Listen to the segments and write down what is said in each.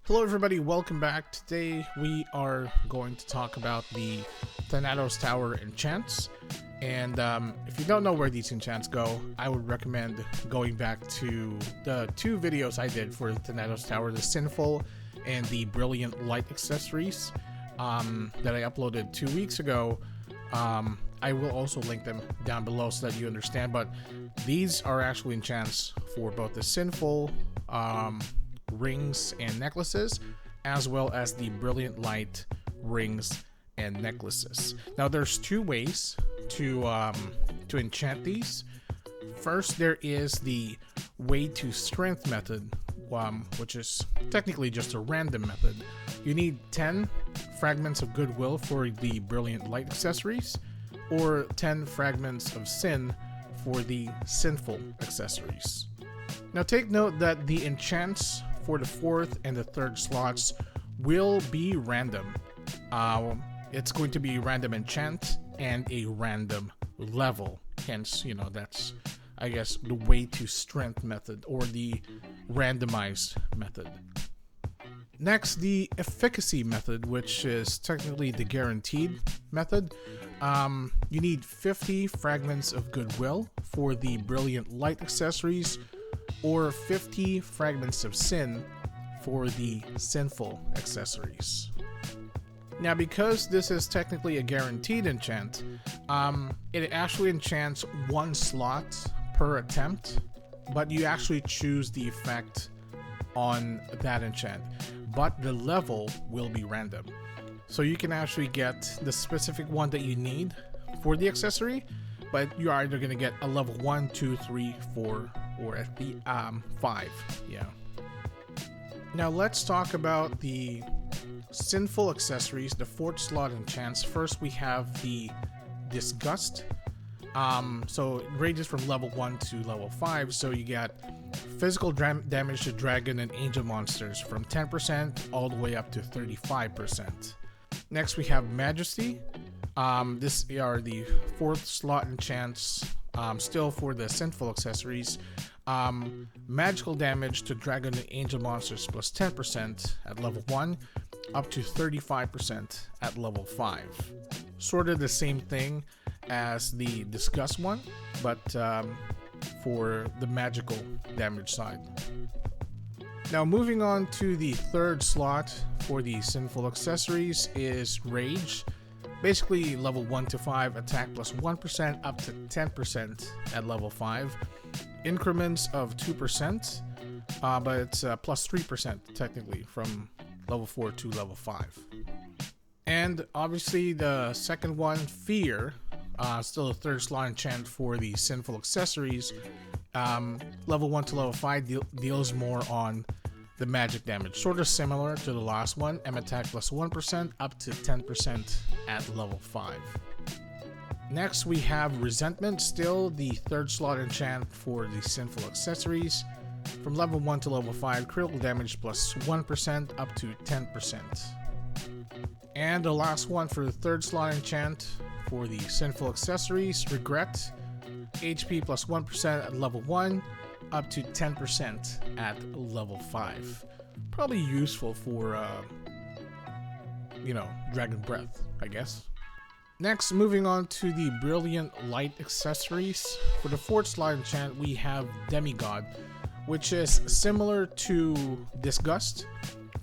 Hello everybody, welcome back. Today we are going to talk about the Thanatos Tower enchants. And if you don't know where these enchants go, I would recommend going back to the two videos I did for the Thanatos Tower, the Sinful and the Brilliant Light accessories that I uploaded 2 weeks ago. I will also link them down below so that you understand, but these are actually enchants for both the Sinful rings and necklaces, as well as the Brilliant Light rings and necklaces. Now there's two ways to enchant these. First, there is the way to strength method, which is technically just a random method. You need 10 fragments of goodwill for the Brilliant Light accessories, or 10 fragments of sin for the Sinful accessories. Now take note that the enchants for the fourth and the third slots will be random. It's going to be random enchant and a random level. Hence, that's, I guess, the way to strength method or the randomized method. Next, the efficacy method, which is technically the guaranteed method. You need 50 fragments of goodwill for the Brilliant Light accessories, or 50 fragments of sin for the Sinful accessories. Now, because this is technically a guaranteed enchant, it actually enchants one slot per attempt, but you actually choose the effect on that enchant, but the level will be random. So you can actually get the specific one that you need for the accessory, but you're either going to get a level 1, 2, 3, 4, or at the 5. Yeah. Now let's talk about the Sinful accessories, the fourth slot enchants. First, we have the Disgust. So it ranges from level 1 to level 5. So you got physical damage to dragon and angel monsters from 10% all the way up to 35%. Next, we have Majesty. This are the fourth slot enchants, still for the Sinful accessories. Magical damage to dragon and angel monsters plus 10% at level 1, up to 35% at level 5. Sort of the same thing as the Disgust one, but for the magical damage side. Now moving on to the third slot for the Sinful accessories is Rage. Basically level 1 to 5, attack plus 1% up to 10% at level 5. Increments of 2%, but it's plus 3% technically from level 4 to level 5. And obviously the second one, Fear, still a third slot enchant for the Sinful accessories. Level 1 to level 5 deals more on the magic damage, sort of similar to the last one. Attack plus 1% up to 10% at level 5. Next, we have Resentment, still the third slot enchant for the Sinful accessories. From level 1 to level 5, critical damage plus 1% up to 10%. And the last one for the third slot enchant for the Sinful accessories, Regret. HP plus 1% at level 1, up to 10% at level 5. Probably useful for, Dragon Breath, I guess. Next, moving on to the Brilliant Light accessories. For the fourth slot enchant, we have Demigod, which is similar to Disgust.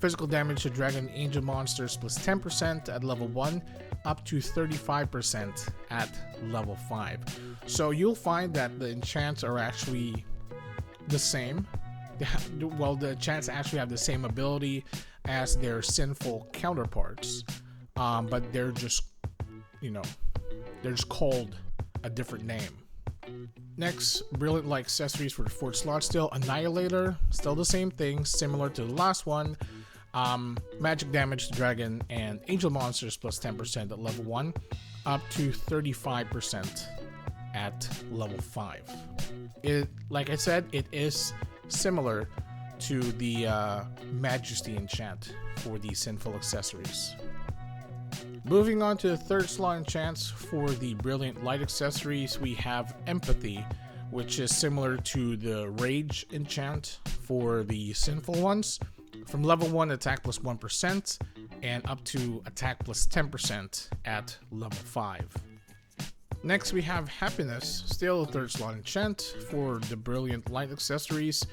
Physical damage to dragon and angel monsters plus 10% at level 1, up to 35% at level 5. So you'll find that the enchants are actually the same. Well, the enchants actually have the same ability as their Sinful counterparts, but they're just called a different name. Next, Brilliant Light accessories for the fourth slot, still Annihilator, still the same thing, similar to the last one. Magic damage to dragon and angel monsters plus 10% at level 1, up to 35% at level 5. Like I said, it is similar to the Majesty enchant for the Sinful accessories. Moving on to the third slot enchants for the Brilliant Light accessories, we have Empathy, which is similar to the Rage enchant for the Sinful ones. from level 1 attack plus 1% and up to attack plus 10% at level 5. Next we have Happiness, still a 3rd slot enchant for the Brilliant Light accessories.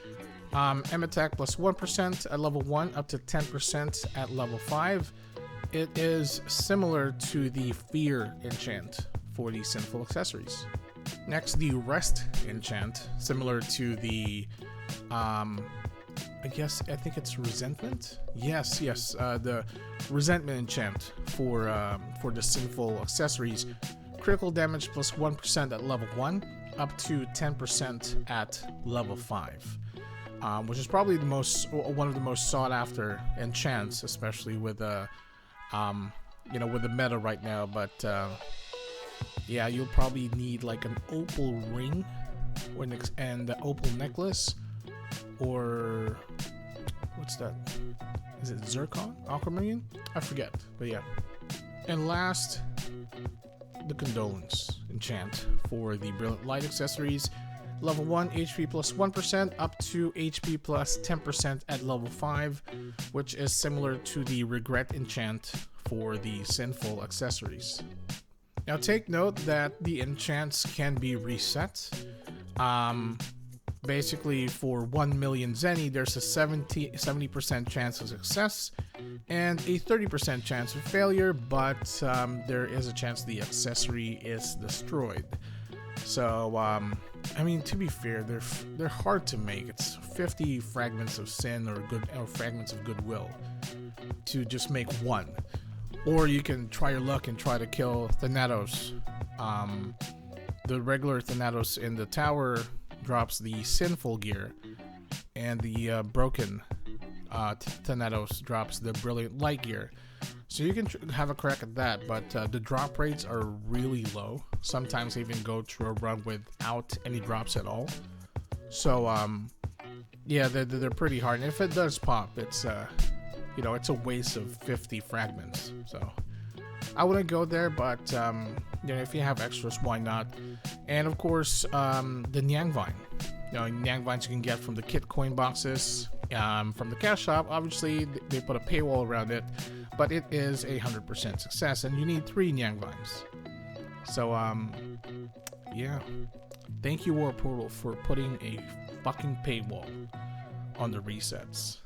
M attack plus 1% at level 1 up to 10% at level 5. It is similar to the Fear enchant for the Sinful accessories. Next, the Rest enchant, similar to the I think it's Resentment. Yes, the Resentment enchant for the Sinful accessories. Critical damage plus 1% at level 1 up to 10% at level 5. Which is probably one of the most sought after enchants, especially with with the meta right now. But yeah, you'll probably need like an opal ring and the opal necklace, or what's that? Is it Zircon? Aquamarine? I forget, but yeah. And last, the Condolence enchant for the Brilliant Light accessories. Level 1, HP plus 1% up to HP plus 10% at level 5, which is similar to the Regret enchant for the Sinful accessories. Now take note that the enchants can be reset. Basically for 1 million Zenny, there's a 70% chance of success and a 30% chance of failure, but there is a chance the accessory is destroyed. So, I mean, to be fair, they're hard to make. It's 50 fragments of sin or fragments of goodwill to just make one. Or you can try your luck and try to kill Thanatos. The regular Thanatos in the tower drops the Sinful gear, and the broken Thanatos drops the Brilliant Light gear. So you can have a crack at that, but the drop rates are really low. Sometimes they even go through a run without any drops at all. So yeah, they're pretty hard. And if it does pop, it's it's a waste of 50 fragments. So I wouldn't go there, but if you have extras, why not? And of course, the Nyang Vine. Nyang Vines you can get from the kit coin boxes, from the cash shop. Obviously, they put a paywall around it, but it is a 100% success, and you need 3 Nyang Vines. So, yeah. Thank you, War Portal, for putting a fucking paywall on the resets.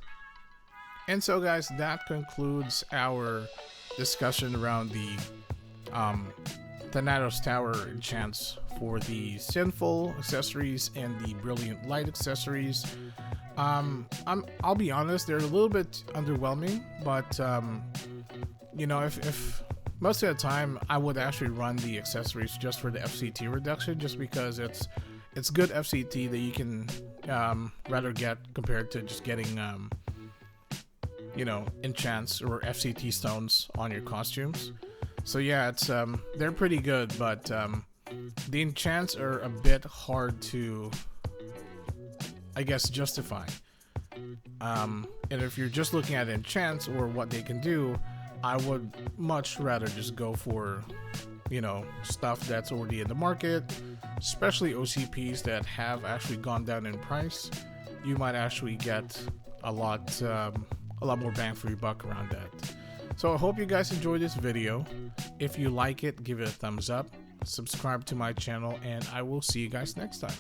And so, guys, that concludes our discussion around the Thanatos Tower enchants for the Sinful accessories and the Brilliant Light accessories. I'll be honest, they're a little bit underwhelming, but if most of the time I would actually run the accessories just for the FCT reduction, just because it's good FCT that you can rather get compared to just getting enchants or FCT stones on your costumes. So yeah, it's they're pretty good, but the enchants are a bit hard to, I guess, justify. And if you're just looking at enchants or what they can do, I would much rather just go for, stuff that's already in the market, especially OCPs that have actually gone down in price. You might actually get a lot more bang for your buck around that. So I hope you guys enjoyed this video. If you like it, give it a thumbs up, subscribe to my channel, and I will see you guys next time.